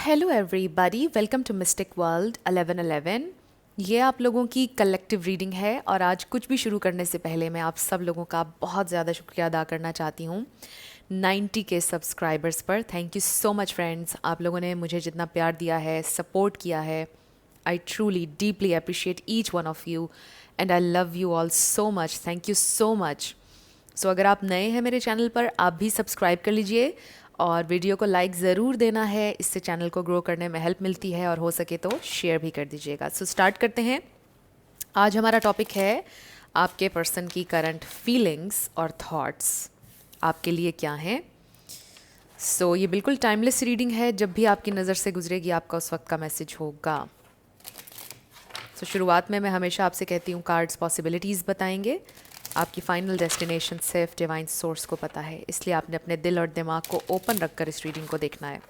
Hello everybody, welcome to mystic world 1111। ये आप लोगों की कलेक्टिव रीडिंग है और आज कुछ भी शुरू करने से पहले मैं आप सब लोगों का बहुत ज़्यादा शुक्रिया अदा करना चाहती हूँ 90 के सब्सक्राइबर्स पर। Thank you so much friends, आप लोगों ने मुझे जितना प्यार दिया है, सपोर्ट किया है, I truly deeply appreciate each one of you and I love you all so much. Thank you so much. So अगर आप नए हैं मेरे चैनल पर, आप भी सब्सक्राइब कर लीजिए और वीडियो को लाइक ज़रूर देना है, इससे चैनल को ग्रो करने में हेल्प मिलती है और हो सके तो शेयर भी कर दीजिएगा। सो स्टार्ट करते हैं। आज हमारा टॉपिक है आपके पर्सन की करंट फीलिंग्स और थॉट्स आपके लिए क्या हैं। सो ये बिल्कुल टाइमलेस रीडिंग है, जब भी आपकी नज़र से गुजरेगी आपका उस वक्त का मैसेज होगा। सो शुरुआत में मैं हमेशा आपसे कहती हूँ कार्ड्स पॉसिबिलिटीज़ बताएंगे, आपकी फाइनल डेस्टिनेशन सिर्फ डिवाइन सोर्स को पता है, इसलिए आपने अपने दिल और दिमाग को ओपन रखकर इस रीडिंग को देखना है।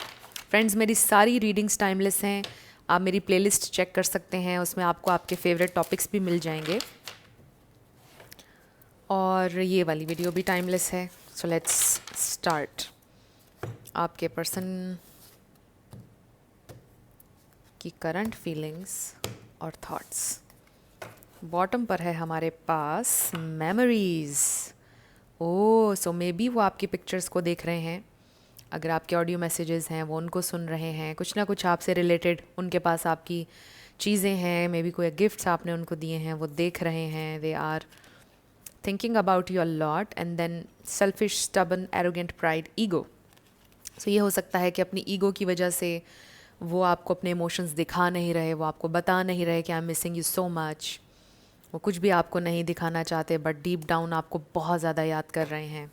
फ्रेंड्स, मेरी सारी रीडिंग्स टाइमलेस हैं, आप मेरी प्लेलिस्ट चेक कर सकते हैं, उसमें आपको आपके फेवरेट टॉपिक्स भी मिल जाएंगे और ये वाली वीडियो भी टाइमलेस है। So let's start. आपके पर्सन की करंट फीलिंग्स और थॉट्स। बॉटम पर है हमारे पास memories. Oh, so may be वो आपकी पिक्चर्स को देख रहे हैं, अगर आपके ऑडियो मैसेजेस हैं वो उनको सुन रहे हैं, कुछ ना कुछ आपसे रिलेटेड उनके पास आपकी चीज़ें हैं, मे बी कोई गिफ्ट्स आपने उनको दिए हैं, वो देख रहे हैं। They are thinking about you a lot and then selfish stubborn arrogant pride ego. So ये हो सकता है कि अपनी ईगो की वजह से वो आपको अपने इमोशंस दिखा नहीं रहे, वो आपको बता नहीं रहे कि I am missing you so much. वो कुछ भी आपको नहीं दिखाना चाहते बट डीप डाउन आपको बहुत ज़्यादा याद कर रहे हैं,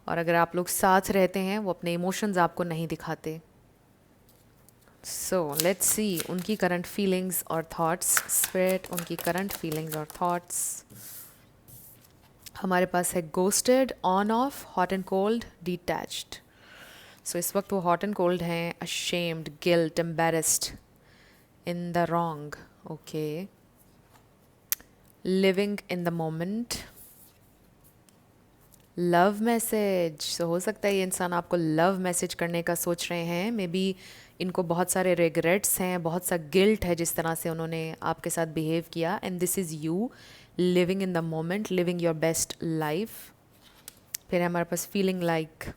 और अगर आप लोग साथ रहते हैं वो अपने इमोशंस आपको नहीं दिखाते। सो लेट्स सी उनकी करंट फीलिंग्स और थॉट्स। स्पिरिट, उनकी करंट फीलिंग्स और थॉट्स। हमारे पास है ghosted, on off, hot and cold, detached. So इस वक्त वो हॉट एंड कोल्ड हैं, ashamed, guilt, embarrassed, in the wrong. Okay, living in the moment, love message. So हो सकता है ये इंसान आपको लव मैसेज करने का सोच रहे हैं। मे बी इनको बहुत सारे रिग्रेट्स हैं, बहुत सा गिल्ट है जिस तरह से उन्होंने आपके साथ बिहेव किया, and this is you living in the moment, living your best life. फिर है हमारे पास feeling like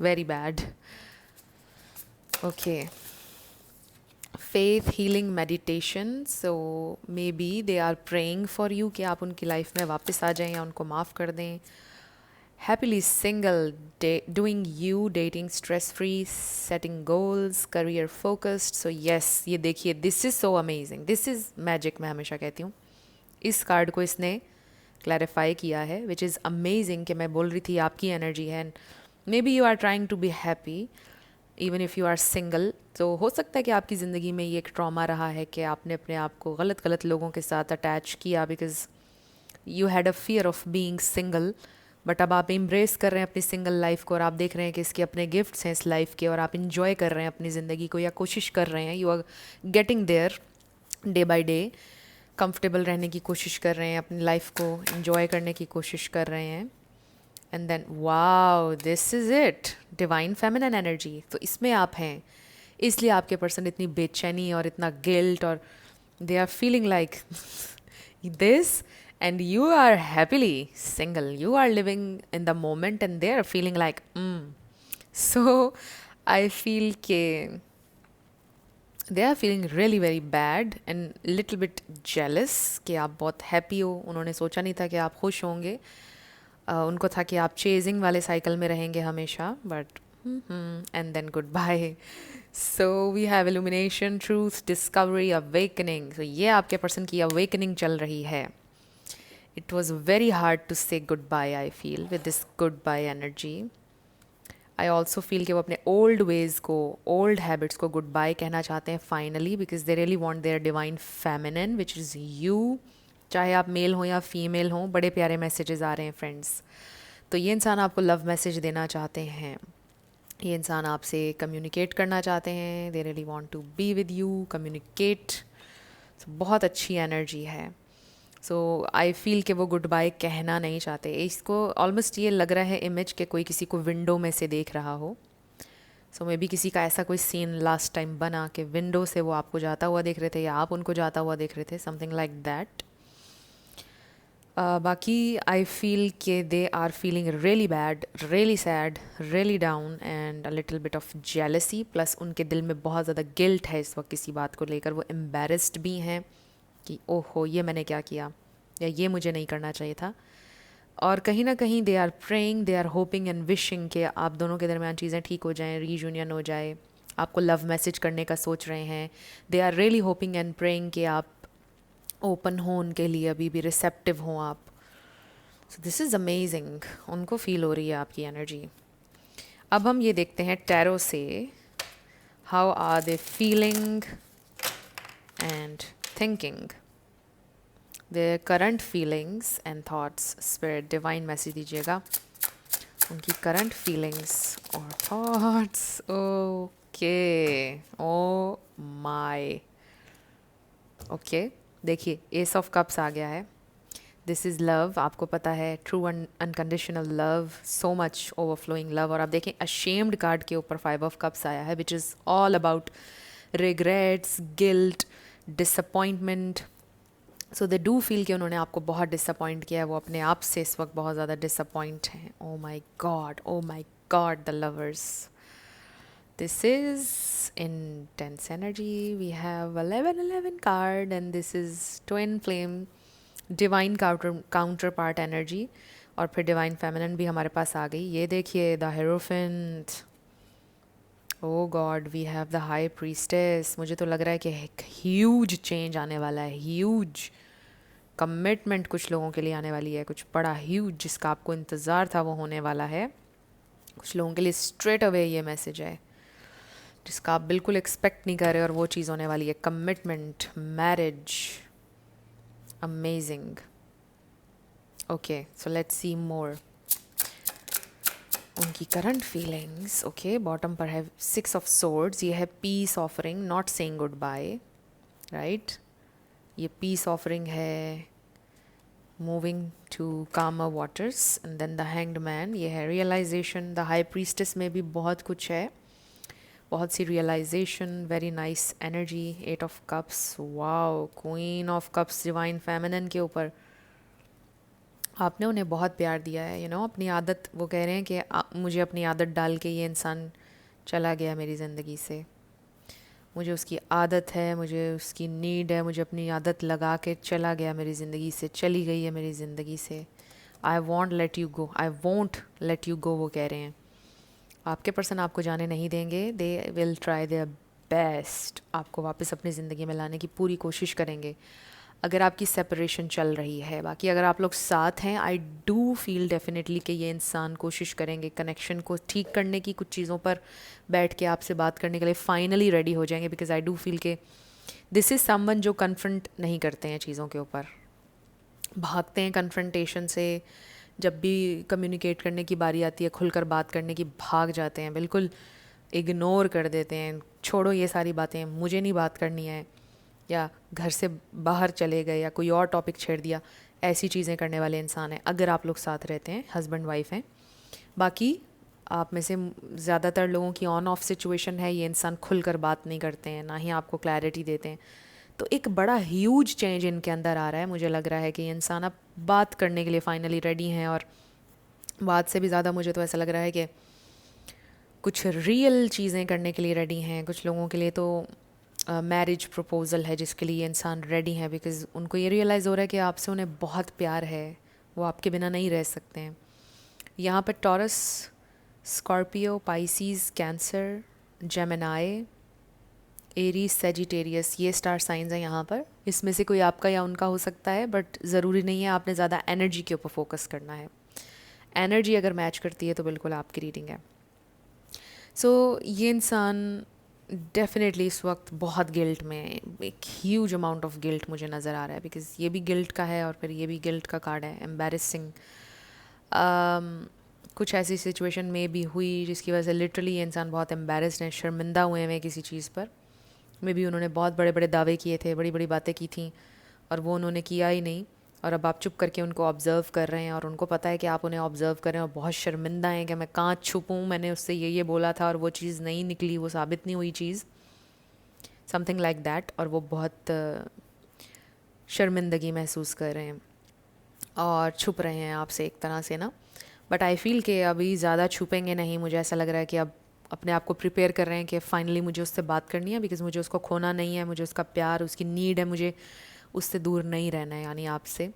very bad. Okay, faith, healing, meditation. So maybe they are praying for you कि आप उनकी लाइफ में वापस आ जाएं या उनको माफ़ कर दें। Happily single, doing you, dating stress free, setting goals, career focused. So yes, ये देखिए, this is so amazing, this is magic. मैं हमेशा कहती हूँ इस कार्ड को इसने क्लैरिफाई किया है, विच इज़ अमेजिंग, कि मैं बोल रही थी आपकी एनर्जी है। Maybe you are trying to be happy even if you are single. तो हो सकता है कि आपकी ज़िंदगी में ये एक ट्रॉमा रहा है कि आपने अपने आप को गलत गलत लोगों के साथ अटैच किया, because you had a fear of being single. But अब आप एम्ब्रेस कर रहे हैं अपनी सिंगल लाइफ को और आप देख रहे हैं कि इसके अपने गिफ्ट्स हैं इस लाइफ के, और आप इंजॉय कर रहे हैं अपनी ज़िंदगी को, या कोशिश कर रहे हैं, you are getting there day by day, comfortable रहने की कोशिश कर रहे हैं, अपनी लाइफ को इंजॉय करने की कोशिश कर रहे हैं। And then wow, this is it, divine feminine energy. तो इसमें आप हैं, इसलिए आपके पर्सन इतनी बेचैनी और इतना गिल्ट, और they are feeling like this, and you are happily single, you are living in the moment and they are feeling like so I feel के they are feeling really very bad and little bit jealous कि आप बहुत happy हो। उन्होंने सोचा नहीं था कि आप खुश होंगे, उनको था कि आप चेजिंग वाले साइकिल में रहेंगे हमेशा, but and then goodbye. So we have illumination, truth, discovery, awakening. तो ये आपके पर्सन की अवेकनिंग चल रही है। It was very hard to say goodbye, I feel, with this goodbye energy. I also feel कि वो अपने ओल्ड वेज़ को, ओल्ड हैबिट्स को गुड बाय कहना चाहते हैं finally, because they really want their divine feminine which is you. चाहे आप मेल हो या फीमेल हो, बड़े प्यारे मैसेजेस आ रहे हैं फ्रेंड्स। तो ये इंसान आपको लव मैसेज देना चाहते हैं, ये इंसान आपसे कम्युनिकेट करना चाहते हैं, they really want to be with you, communicate. बहुत अच्छी एनर्जी है। सो आई फील कि वो गुड बाय कहना नहीं चाहते। इसको ऑलमोस्ट ये लग रहा है इमेज कि कोई किसी को विंडो में से देख रहा हो। सो मे बी किसी का ऐसा कोई सीन लास्ट टाइम बना कि विंडो से वो आपको जाता हुआ देख रहे थे या आप उनको जाता हुआ देख रहे थे, समथिंग लाइक दैट। बाकी आई फील कि they are feeling really bad, really sad, really down and a little bit of jealousy, plus उनके दिल में बहुत ज़्यादा गिल्ट है इस वक्त किसी बात को लेकर। वो एम्बेरस्ड भी हैं कि ओहो ये मैंने क्या किया, या ये मुझे नहीं करना चाहिए था। और कहीं ना कहीं they are praying, they are hoping and wishing कि आप दोनों के दरमियान चीज़ें ठीक हो जाएं, रीयूनियन हो जाए। आपको लव मैसेज करने का सोच रहे हैं। They are really hoping and praying कि आप ओपन हो उनके लिए, अभी भी रिसेप्टिव हों आप। सो दिस इज़ अमेजिंग, उनको फील हो रही है आपकी एनर्जी। अब हम ये देखते हैं टैरो से, how are they feeling and thinking, their current feelings and thoughts। spirit divine message दीजिएगा उनकी करंट फीलिंग्स और thoughts. Okay, oh my, okay देखिए एस ऑफ कप्स आ गया है। दिस इज़ लव, आपको पता है, true unconditional love, so much overflowing love. और आप देखें अशेम्ड कार्ड के ऊपर 5 of Cups आया है, which is all about regrets, guilt, disappointment. So they do feel कि उन्होंने आपको बहुत डिसअपॉइंट किया है, वो अपने आप से इस वक्त बहुत ज़्यादा डिसअपॉइंट हैं। Oh my God, oh my God, the lovers. This is intense energy. We have 11 card and this is twin flame, divine counterpart energy। और फिर divine feminine भी हमारे पास आ गई। ये देखिए the Hierophant, oh god, we have the high priestess. मुझे तो लग रहा है कि एक ह्यूज चेंज आने वाला है, ह्यूज कमिटमेंट कुछ लोगों के लिए आने वाली है, कुछ बड़ा ह्यूज जिसका आपको इंतज़ार था वो होने वाला है। कुछ लोगों के लिए स्ट्रेट अवे ये मैसेज है जिसका आप बिल्कुल एक्सपेक्ट नहीं कर रहे, और वो चीज़ होने वाली है, commitment, marriage. Amazing. Okay so let's see more उनकी करंट फीलिंग्स। ओके, बॉटम पर है 6 of Swords, ये है peace offering, not saying good bye, right. ये पीस ऑफरिंग है, moving to calmer waters. And then the hanged man, ये है realisation. The high priestess में भी बहुत कुछ है, बहुत सी realisation, very nice energy. 8 of Cups, wow, queen of cups divine feminine के ऊपर। आपने उन्हें बहुत प्यार दिया है, यू नो, अपनी आदत, वो कह रहे हैं कि मुझे अपनी आदत डाल के ये इंसान चला गया मेरी ज़िंदगी से, मुझे उसकी आदत है, मुझे उसकी नीड है, मुझे अपनी आदत लगा के चला गया मेरी ज़िंदगी से, चली गई है मेरी ज़िंदगी से। I won't let you go, I won't let you go, वो कह रहे हैं। आपके पर्सन आपको जाने नहीं देंगे, they will try their best, आपको वापस अपनी ज़िंदगी में लाने की पूरी कोशिश करेंगे अगर आपकी सेपरेशन चल रही है। बाकी अगर आप लोग साथ हैं, आई डू फील डेफिनेटली कि ये इंसान कोशिश करेंगे कनेक्शन को ठीक करने की, कुछ चीज़ों पर बैठ के आपसे बात करने के लिए फाइनली रेडी हो जाएंगे। बिकॉज आई डू फील के दिस इज़ समवन जो कन्फ्रंट नहीं करते हैं चीज़ों के ऊपर, भागते हैं कन्फ्रंटेशन से। जब भी कम्युनिकेट करने की बारी आती है, खुलकर बात करने की, भाग जाते हैं, बिल्कुल इग्नोर कर देते हैं, छोड़ो ये सारी बातें, मुझे नहीं बात करनी है, या घर से बाहर चले गए, या कोई और टॉपिक छेड़ दिया। ऐसी चीज़ें करने वाले इंसान हैं अगर आप लोग साथ रहते हैं, हस्बैंड वाइफ हैं। बाकी आप में से ज़्यादातर लोगों की ऑन ऑफ सिचुएशन है, ये इंसान खुलकर बात नहीं करते हैं, ना ही आपको क्लैरिटी देते हैं। तो एक बड़ा ह्यूज चेंज इनके अंदर आ रहा है। मुझे लग रहा है कि ये इंसान अब बात करने के लिए फाइनली रेडी हैं, और बात से भी ज़्यादा मुझे तो ऐसा लग रहा है कि कुछ रियल चीज़ें करने के लिए रेडी हैं। कुछ लोगों के लिए तो मैरिज प्रपोज़ल है जिसके लिए ये इंसान रेडी है, बिकॉज़ उनको ये रियलाइज़ हो रहा है कि आपसे उन्हें बहुत प्यार है, वो आपके बिना नहीं रह सकते हैं। यहाँ पर Taurus, Scorpio, Pisces, Cancer, Gemini, Aries, Sagittarius, ये स्टार साइंस हैं यहाँ पर। इसमें से कोई आपका या उनका हो सकता है, बट ज़रूरी नहीं है, आपने ज़्यादा एनर्जी के ऊपर फोकस करना है। एनर्जी अगर मैच करती है तो बिल्कुल आपकी रीडिंग है। सो ये इंसान डेफिनेटली इस वक्त बहुत गिल्ट में, एक ह्यूज अमाउंट ऑफ गिल्ट मुझे नज़र आ रहा है, बिकॉज ये भी गिल्ट का है और फिर ये भी गिल्ट का कार्ड है, एम्बेरसिंग। कुछ ऐसी सिचुएशन में भी हुई जिसकी वजह से लिटरली ये इंसान बहुत एम्बेरस्ड हैं, शर्मिंदा हुए हैं किसी चीज़ पर। मे बी उन्होंने बहुत बड़े बड़े दावे किए थे, बड़ी बड़ी बातें की थी, और वो उन्होंने किया ही नहीं, और अब आप चुप करके उनको ऑब्ज़र्व कर रहे हैं और उनको पता है कि आप उन्हें ऑब्ज़र्व कर रहे हैं और बहुत शर्मिंदा हैं कि मैं कहाँ छुपूँ, मैंने उससे ये बोला था और वो चीज़ नहीं निकली, वो साबित नहीं हुई चीज़, समथिंग लाइक दैट। और वो बहुत शर्मिंदगी महसूस कर रहे हैं और छुप रहे हैं आपसे एक तरह से ना। बट आई फील कि अभी ज़्यादा छुपेंगे नहीं, मुझे ऐसा लग रहा है कि अब अपने आप को प्रिपेयर कर रहे हैं कि फाइनली मुझे उससे बात करनी है, बिकॉज़ मुझे उसको खोना नहीं है, मुझे उसका प्यार, उसकी नीड है, मुझे उससे दूर नहीं रहना है, यानी आपसे।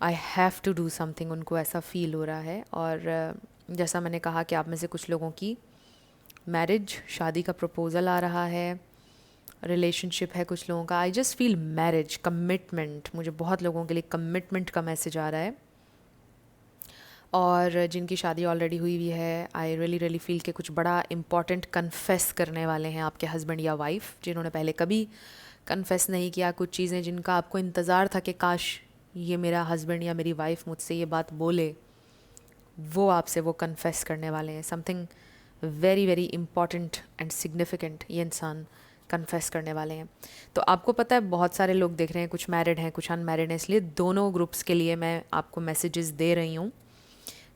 I have to do something, उनको ऐसा फील हो रहा है। और जैसा मैंने कहा कि आप में से कुछ लोगों की मैरिज, शादी का प्रपोज़ल आ रहा है, रिलेशनशिप है कुछ लोगों का। I just feel marriage, commitment, मुझे बहुत लोगों के लिए कमिटमेंट का मैसेज आ रहा है। और जिनकी शादी ऑलरेडी हुई हुई है, आई रियली फील कि कुछ बड़ा इम्पॉर्टेंट कन्फेस करने वाले हैं आपके हस्बैंड या वाइफ, जिन्होंने पहले कभी कन्फेस नहीं किया। कुछ चीज़ें जिनका आपको इंतज़ार था कि काश ये मेरा हस्बैंड या मेरी वाइफ मुझसे ये बात बोले, वो आपसे वो कन्फेस करने वाले हैं। Something very important and significant ये इंसान कन्फेस करने वाले हैं। तो आपको पता है बहुत सारे लोग देख रहे हैं, कुछ मैरिड हैं कुछ अनमैरिड हैं, इसलिए दोनों ग्रुप्स के लिए मैं आपको मैसेजेस दे रही हूँ।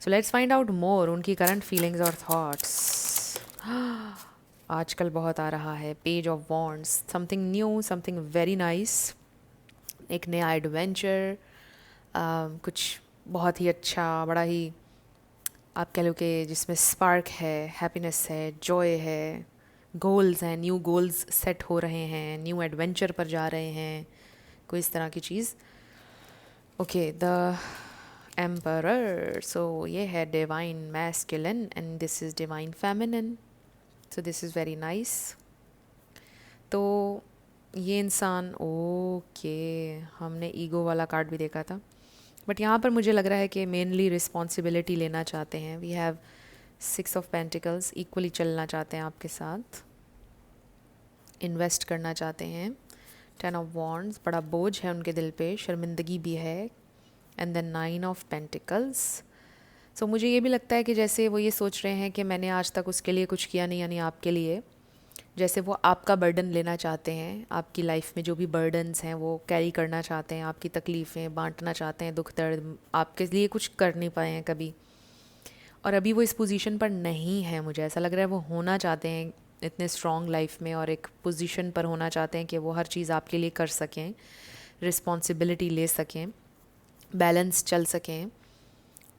So let's find out more उनकी करंट फीलिंग्स और थॉट्स। आजकल बहुत आ रहा है page of wands, something new, something very nice, एक नया एडवेंचर, कुछ बहुत ही अच्छा, बड़ा ही आप कह लो कि जिसमें स्पार्क है, हैप्पीनेस है, जॉय है, गोल्स हैं, न्यू गोल्स सेट हो रहे हैं, न्यू एडवेंचर पर जा रहे हैं, कोई इस तरह की चीज़। ओके, द एम्परर, सो ये है divine masculine and this is divine feminine, so this is very nice. तो ये इंसान, ओके, हमने ईगो वाला कार्ड भी देखा था, बट यहाँ पर मुझे लग रहा है कि मेनली रिस्पॉन्सिबिलिटी लेना चाहते हैं। We have 6 of pentacles, equally चलना चाहते हैं आपके साथ, इन्वेस्ट करना चाहते हैं। 10 ऑफ वॉन्ड्स, बड़ा बोझ है उनके दिल पे, शर्मिंदगी भी है, एंड देन 9 ऑफ पेंटिकल्स। सो मुझे ये भी लगता है कि जैसे वो ये सोच रहे हैं कि मैंने आज तक उसके लिए कुछ किया नहीं, यानी आपके लिए, जैसे वो आपका बर्डन लेना चाहते हैं, आपकी लाइफ में जो भी बर्डन्स हैं वो कैरी करना चाहते हैं, आपकी तकलीफ़ें बांटना चाहते हैं, दुख दर्द, आपके लिए कुछ कर नहीं पाए हैं कभी, और अभी वो इस पोजीशन पर नहीं है। मुझे ऐसा लग रहा है वो होना चाहते हैं इतने स्ट्रॉन्ग लाइफ में और एक पोजीशन पर होना चाहते हैं कि वो हर चीज़ आपके लिए कर सकें, रिस्पॉन्सिबिलिटी ले सकें, बैलेंस चल सकें।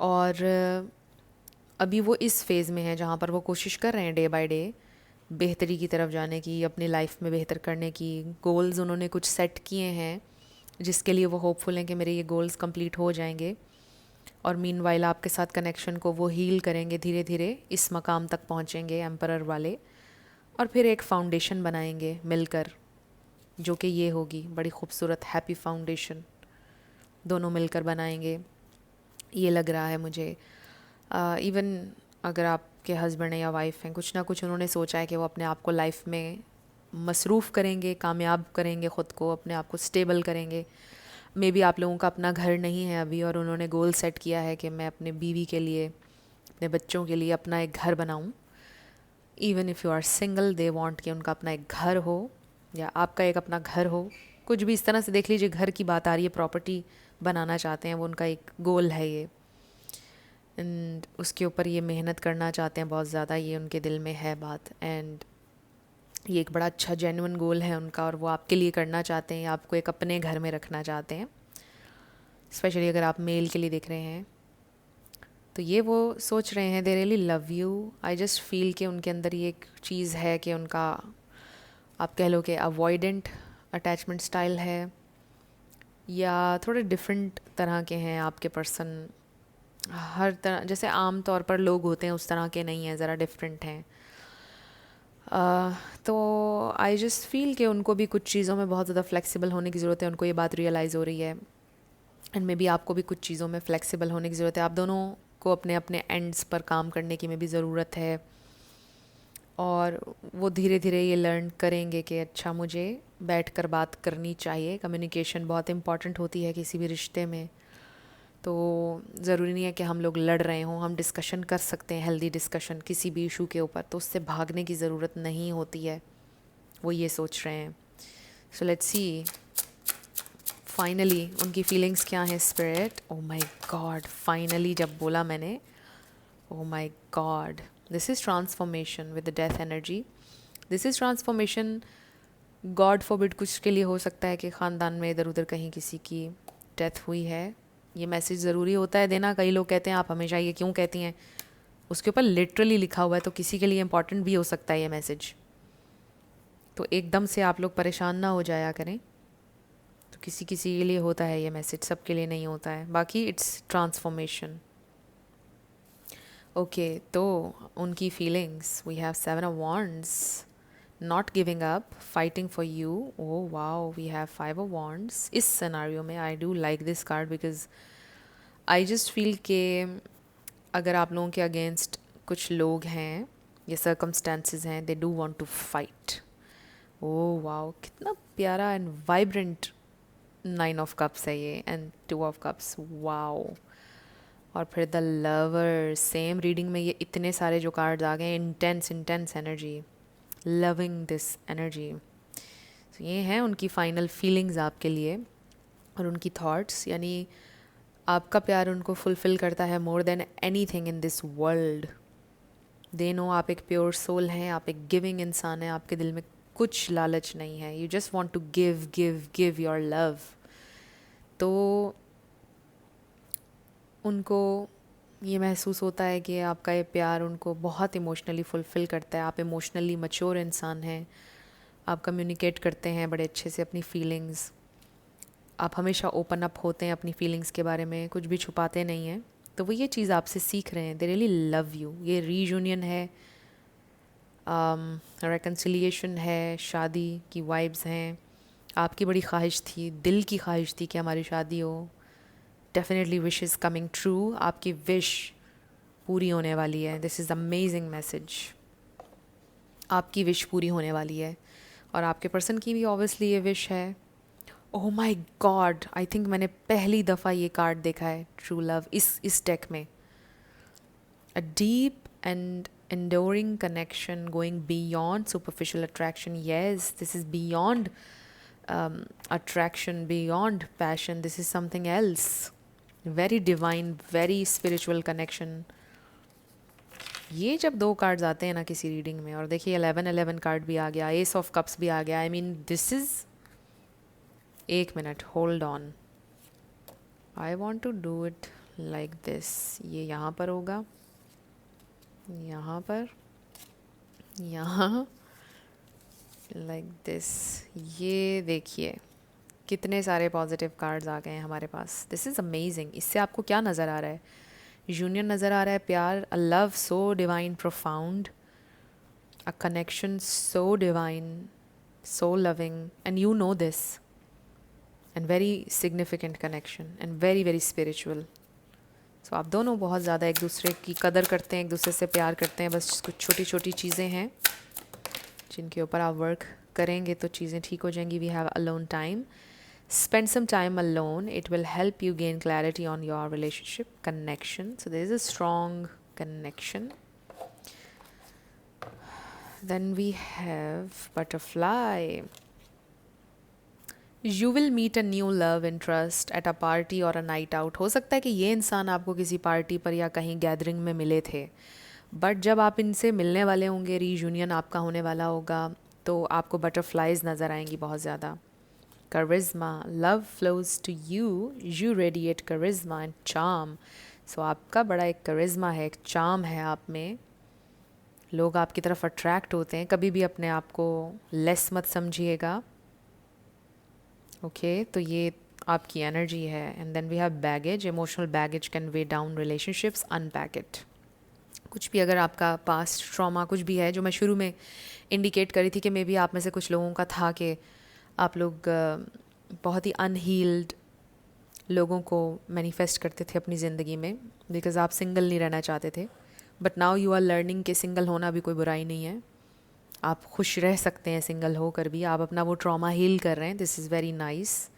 और अभी वो इस फेज़ में है जहाँ पर वो कोशिश कर रहे हैं डे बाय डे बेहतरी की तरफ जाने की, अपनी लाइफ में बेहतर करने की। गोल्स उन्होंने कुछ सेट किए हैं जिसके लिए वो होपफुल हैं कि मेरे ये गोल्स कंप्लीट हो जाएंगे, और मीनवाइल आपके साथ कनेक्शन को वो हील करेंगे, धीरे धीरे इस मकाम तक पहुँचेंगे एम्परर वाले, और फिर एक फाउंडेशन बनाएंगे मिलकर, जो कि ये होगी बड़ी खूबसूरत हैप्पी फाउंडेशन, दोनों मिलकर बनाएंगे, ये लग रहा है मुझे। इवन अगर आपके हस्बैंड या वाइफ हैं, कुछ ना कुछ उन्होंने सोचा है कि वो अपने आप को लाइफ में मसरूफ़ करेंगे, कामयाब करेंगे, ख़ुद को अपने आप को स्टेबल करेंगे। मे बी आप लोगों का अपना घर नहीं है अभी और उन्होंने गोल सेट किया है कि मैं अपने बीवी के लिए, अपने बच्चों के लिए अपना एक घर बनाऊं। Even if you are single, they want कि उनका अपना एक घर हो या आपका एक अपना घर हो, कुछ भी इस तरह से देख लीजिए, घर की बात आ रही है, प्रॉपर्टी बनाना चाहते हैं वो, उनका एक गोल है ये, एंड उसके ऊपर ये मेहनत करना चाहते हैं बहुत ज़्यादा, ये उनके दिल में है बात। एंड ये एक बड़ा अच्छा जेन्युइन गोल है उनका, और वो आपके लिए करना चाहते हैं, आपको एक अपने घर में रखना चाहते हैं। स्पेशली अगर आप मेल के लिए देख रहे हैं तो ये वो सोच रहे हैं, they really love you. I just feel कि उनके अंदर ये एक चीज़ है कि उनका, आप कह लो कि अवॉइडेंट अटैचमेंट स्टाइल है, या थोड़े डिफरेंट तरह के हैं आपके पर्सन। हर तरह जैसे आम तौर पर लोग होते हैं उस तरह के नहीं हैं, ज़रा डिफरेंट हैं। तो आई जस्ट फील कि उनको भी कुछ चीज़ों में बहुत ज़्यादा फ्लेक्सिबल होने की ज़रूरत है, उनको ये बात रियलाइज़ हो रही है। एंड मे बी आपको भी कुछ चीज़ों में फ्लेक्सिबल होने की ज़रूरत है। आप दोनों को अपने अपने एंड्स पर काम करने की में भी ज़रूरत है, और वो धीरे धीरे ये लर्न करेंगे कि अच्छा मुझे बैठकर बात करनी चाहिए। कम्युनिकेशन बहुत इम्पॉर्टेंट होती है किसी भी रिश्ते में। तो ज़रूरी नहीं है कि हम लोग लड़ रहे हों, हम डिस्कशन कर सकते हैं, हेल्दी डिस्कशन किसी भी इशू के ऊपर, तो उससे भागने की ज़रूरत नहीं होती है, वो ये सोच रहे हैं। सो लेट्स सी फाइनली उनकी फीलिंग्स क्या हैं spirit? Oh my God, finally जब बोला मैंने, oh my God, this is transformation with the death energy. This is transformation. God forbid कुछ के लिए हो सकता है कि ख़ानदान में इधर उधर कहीं किसी की डेथ हुई है. ये मैसेज ज़रूरी होता है देना. कई लोग कहते हैं आप हमेशा ये क्यों कहती हैं, उसके ऊपर लिटरली लिखा हुआ है, तो किसी के लिए इम्पॉर्टेंट भी हो सकता है ये मैसेज. तो एकदम से आप लोग परेशान ना हो जाया करें. तो किसी किसी के लिए होता है ये मैसेज, सबके लिए नहीं होता है. बाकी इट्स ट्रांसफॉर्मेशन. ओके, तो उनकी feelings, we have 7 of Wands. Not giving up, fighting for you. Oh wow, we have 5 of Wands. इस सिनारियो में I do like this card because I just feel कि अगर आप लोगों के अगेंस्ट कुछ लोग हैं या सर्कमस्टेंसेस हैं, they do want to fight. Oh wow, कितना प्यारा एंड वाइब्रेंट 9 of Cups है ये, एंड 2 of Cups. वाओ. और फिर द लवर. सेम रीडिंग में ये इतने सारे जो कार्ड्स आ गए, intense intense energy, loving this energy. तो ये हैं उनकी फाइनल फीलिंग्स आपके लिए और उनकी थॉट्स. यानी आपका प्यार उनको फुलफ़िल करता है more than any thing in this world. They know आप एक प्योर सोल हैं, आप एक गिविंग इंसान हैं, आपके दिल में कुछ लालच नहीं है. You just want to give give give your love. तो उनको ये महसूस होता है कि आपका ये प्यार उनको बहुत इमोशनली फुलफ़िल करता है. आप इमोशनली मैच्योर इंसान हैं, आप कम्युनिकेट करते हैं बड़े अच्छे से अपनी फीलिंग्स. आप हमेशा ओपन अप होते हैं अपनी फीलिंग्स के बारे में, कुछ भी छुपाते नहीं हैं. तो वो ये चीज़ आपसे सीख रहे हैं. They really love you. ये रीयूनियन है, रेकन्सिलिएशन है, शादी की वाइब्स हैं. आपकी बड़ी ख्वाहिश थी, दिल की ख्वाहिश थी कि हमारी शादी हो. Definitely wish is coming true. आपकी विश पूरी होने वाली है. This is amazing message. आपकी विश पूरी होने वाली है और आपके पर्सन की भी ऑब्वियसली ये विश है. Oh my God, I think मैंने पहली दफ़ा ये कार्ड देखा है, ट्रू लव, इस डेक में. A deep and enduring connection going beyond superficial attraction. Yes, this is beyond attraction, beyond passion. This is something else. Very divine, very spiritual connection. ये जब 2 कार्ड्स आते हैं ना किसी रीडिंग में, और देखिए 11 कार्ड भी आ गया, एस ऑफ कप्स भी आ गया. आई मीन दिस इज़, एक minute, hold on. I want to do it like this. ये यहाँ पर होगा, यहाँ पर, यहाँ, लाइक दिस. ये देखिए कितने सारे पॉजिटिव कार्ड्स आ गए हैं हमारे पास. This is amazing. इससे आपको क्या नज़र आ रहा है? यूनियन नज़र आ रहा है, प्यार, a love so divine, profound, a connection so divine, so loving, and you know this, and very significant connection, and very very spiritual. So आप दोनों बहुत ज़्यादा एक दूसरे की कदर करते हैं, एक दूसरे से प्यार करते हैं. बस कुछ छोटी छोटी चीज़ें हैं जिनके ऊपर आप वर्क करेंगे तो चीज़ें ठीक हो जाएंगी. We have alone time. Spend some time alone. It will help you gain clarity on your relationship connection. So there is a strong connection. Then we have butterfly. You will meet a new love interest at a party or a night out. हो सकता है कि ये इंसान आपको किसी party पर या कहीं गैदरिंग में मिले थे, बट जब आप इनसे मिलने वाले होंगे, रीयूनियन आपका होने वाला होगा, तो आपको बटरफ्लाइज नज़र आएंगी बहुत ज़्यादा. Charisma, love flows to you, you radiate charisma and charm. So आपका बड़ा एक charisma है, एक charm है आप में. लोग आपकी तरफ अट्रैक्ट होते हैं. कभी भी अपने आप को लेस मत समझिएगा. ओके, तो ये आपकी एनर्जी है. And then we have baggage. Emotional baggage can weigh down relationships. Unpack it. कुछ भी अगर आपका पास्ट ट्रॉमा कुछ भी है, जो मैं शुरू में इंडिकेट करी थी कि मे बी आप में से कुछ लोगों का था कि आप लोग बहुत ही अनहील्ड लोगों को मैनिफेस्ट करते थे अपनी ज़िंदगी में, बिकॉज़ आप सिंगल नहीं रहना चाहते थे. But now you are learning कि सिंगल होना भी कोई बुराई नहीं है. आप खुश रह सकते हैं सिंगल होकर भी. आप अपना वो ट्रॉमा हील कर रहे हैं. This is very nice.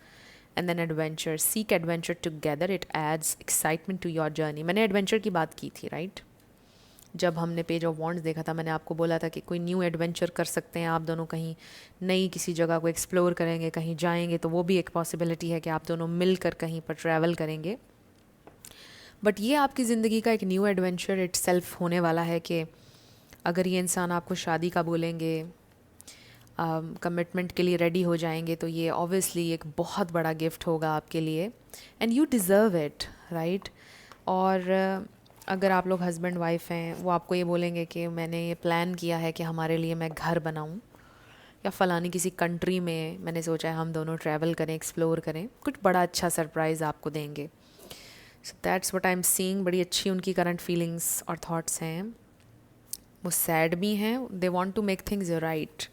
And then adventure. Seek adventure together. It adds excitement to your journey. मैंने एडवेंचर की बात की थी, राइट? जब हमने पेज ऑफ वॉन्ड्स देखा था, मैंने आपको बोला था कि कोई न्यू एडवेंचर कर सकते हैं आप दोनों, कहीं नई किसी जगह को एक्सप्लोर करेंगे, कहीं जाएंगे, तो वो भी एक पॉसिबिलिटी है कि आप दोनों मिलकर कहीं पर ट्रैवल करेंगे। बट ये आपकी ज़िंदगी का एक न्यू एडवेंचर इटसेल्फ होने वाला है कि अगर ये इंसान आपको शादी का बोलेंगे, कमिटमेंट के लिए रेडी हो जाएंगे, तो ये ऑब्वियसली एक बहुत बड़ा गिफ्ट होगा आपके लिए, and you deserve it, right. और अगर आप लोग हस्बैंड वाइफ हैं, वो आपको ये बोलेंगे कि मैंने ये प्लान किया है कि हमारे लिए मैं घर बनाऊं, या फ़लानी किसी कंट्री में मैंने सोचा है हम दोनों ट्रैवल करें, एक्सप्लोर करें, कुछ बड़ा अच्छा सरप्राइज़ आपको देंगे। So that's what I am seeing. बड़ी अच्छी उनकी करंट फीलिंग्स और थॉट्स हैं। वो सैड भी हैं, they want to make things right.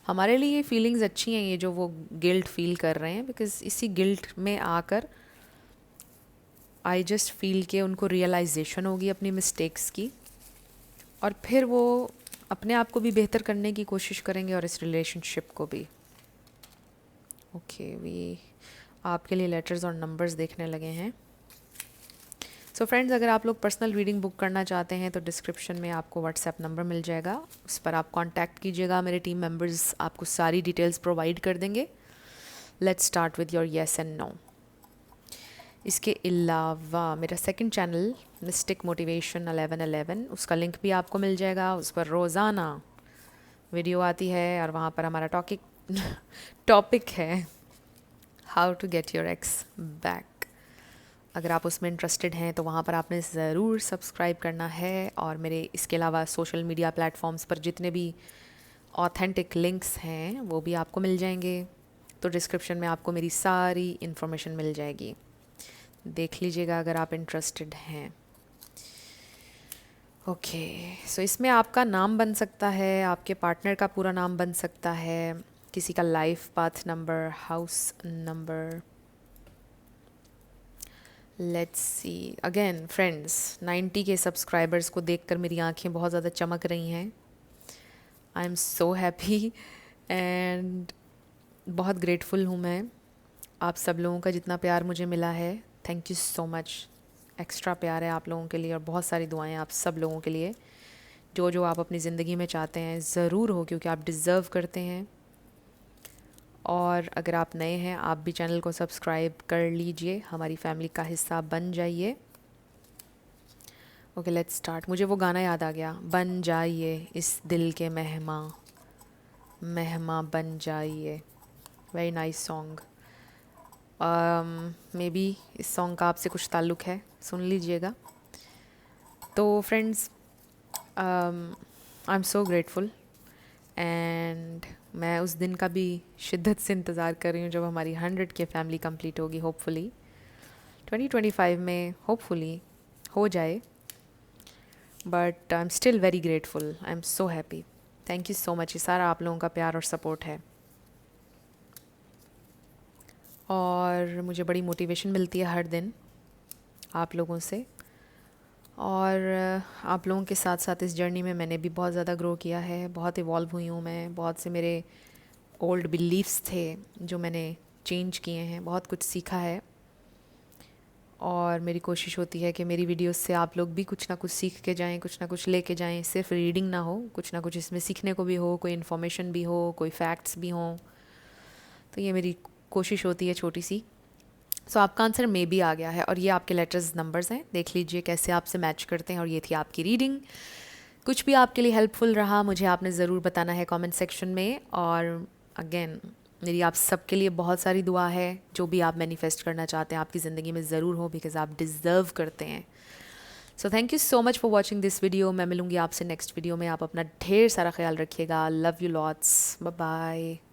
हमारे लिए ये फीलिंग्स अच्छी हैं, ये जो वो गिल्ट फील कर रहे हैं, बिकॉज इसी गिल्ट में आकर आई जस्ट फील के उनको रियलाइजेशन होगी अपनी मिस्टेक्स की, और फिर वो अपने आप को भी बेहतर करने की कोशिश करेंगे और इस रिलेशनशिप को भी। ओके, वी आपके लिए लेटर्स और नंबर्स देखने लगे हैं। सो फ्रेंड्स, अगर आप लोग पर्सनल रीडिंग बुक करना चाहते हैं तो डिस्क्रिप्शन में आपको व्हाट्सएप नंबर मिल जाएगा, उस पर आप कांटेक्ट कीजिएगा। मेरे टीम मेंबर्स आपको सारी डिटेल्स प्रोवाइड कर देंगे। Let's start with your yes and no. इसके अलावा मेरा सेकंड चैनल मिस्टिक मोटिवेशन 1111, उसका लिंक भी आपको मिल जाएगा। उस पर रोज़ाना वीडियो आती है और वहाँ पर हमारा टॉपिक है how to get your ex back. अगर आप उसमें इंटरेस्टेड हैं तो वहाँ पर आपने ज़रूर सब्सक्राइब करना है। और मेरे इसके अलावा सोशल मीडिया प्लेटफॉर्म्स पर जितने भी ऑथेंटिक लिंक्स हैं वो भी आपको मिल जाएंगे, तो डिस्क्रिप्शन में आपको मेरी सारी इन्फॉर्मेशन मिल जाएगी, देख लीजिएगा अगर आप इंटरेस्टेड हैं। ओके, सो इसमें आपका नाम बन सकता है, आपके पार्टनर का पूरा नाम बन सकता है, किसी का life path number, house number. Let's see again friends, 90 के सब्सक्राइबर्स को देखकर मेरी आंखें बहुत ज़्यादा चमक रही हैं। I am so happy and बहुत ग्रेटफुल हूँ मैं। आप सब लोगों का जितना प्यार मुझे मिला है, thank you so much. Extra प्यार है आप लोगों के लिए और बहुत सारी दुआएं आप सब लोगों के लिए। जो जो आप अपनी ज़िंदगी में चाहते हैं ज़रूर हो, क्योंकि आप डिज़र्व करते हैं। और अगर आप नए हैं, आप भी चैनल को सब्सक्राइब कर लीजिए, हमारी फैमिली का हिस्सा बन जाइए। Okay, let's start. मुझे वो गाना याद आ गया, बन जाइए इस दिल के मेहमा, मेहमा बन जाइए। Very nice song. May be इस सॉन्ग का आपसे कुछ ताल्लुक़ है, सुन लीजिएगा। तो friends, I am so grateful and मैं उस दिन का भी शिद्दत से इंतज़ार कर रही हूँ जब हमारी 100 के फैमिली कंप्लीट होगी। होपफुली 2025 में होपफुली हो जाए, but I am still very grateful. I am so happy. Thank you so much. ये सारा आप लोगों का प्यार और सपोर्ट है, और मुझे बड़ी मोटिवेशन मिलती है हर दिन आप लोगों से। और आप लोगों के साथ साथ इस जर्नी में मैंने भी बहुत ज़्यादा ग्रो किया है, बहुत इवॉल्व हुई हूँ मैं। बहुत से मेरे ओल्ड बिलीव्स थे जो मैंने चेंज किए हैं, बहुत कुछ सीखा है। और मेरी कोशिश होती है कि मेरी वीडियोस से आप लोग भी कुछ ना कुछ सीख के जाएं, कुछ ना कुछ लेके जाएं। सिर्फ रीडिंग ना हो, कुछ ना कुछ इसमें सीखने को भी हो, कोई इन्फॉर्मेशन भी हो, कोई फैक्ट्स भी हों। तो ये मेरी कोशिश होती है छोटी सी। सो आपका आंसर मे भी आ गया है, और ये आपके लेटर्स नंबर्स हैं, देख लीजिए कैसे आपसे मैच करते हैं। और ये थी आपकी रीडिंग। कुछ भी आपके लिए हेल्पफुल रहा मुझे आपने ज़रूर बताना है कमेंट सेक्शन में। और अगेन मेरी आप सबके लिए बहुत सारी दुआ है। जो भी आप मैनिफेस्ट करना चाहते हैं आपकी ज़िंदगी में ज़रूर हो, बिकॉज आप डिज़र्व करते हैं। So thank you so much for watching this video. मैं मिलूँगी आपसे नेक्स्ट वीडियो में। आप अपना ढेर सारा ख्याल रखिएगा। Love you lots. Bye bye.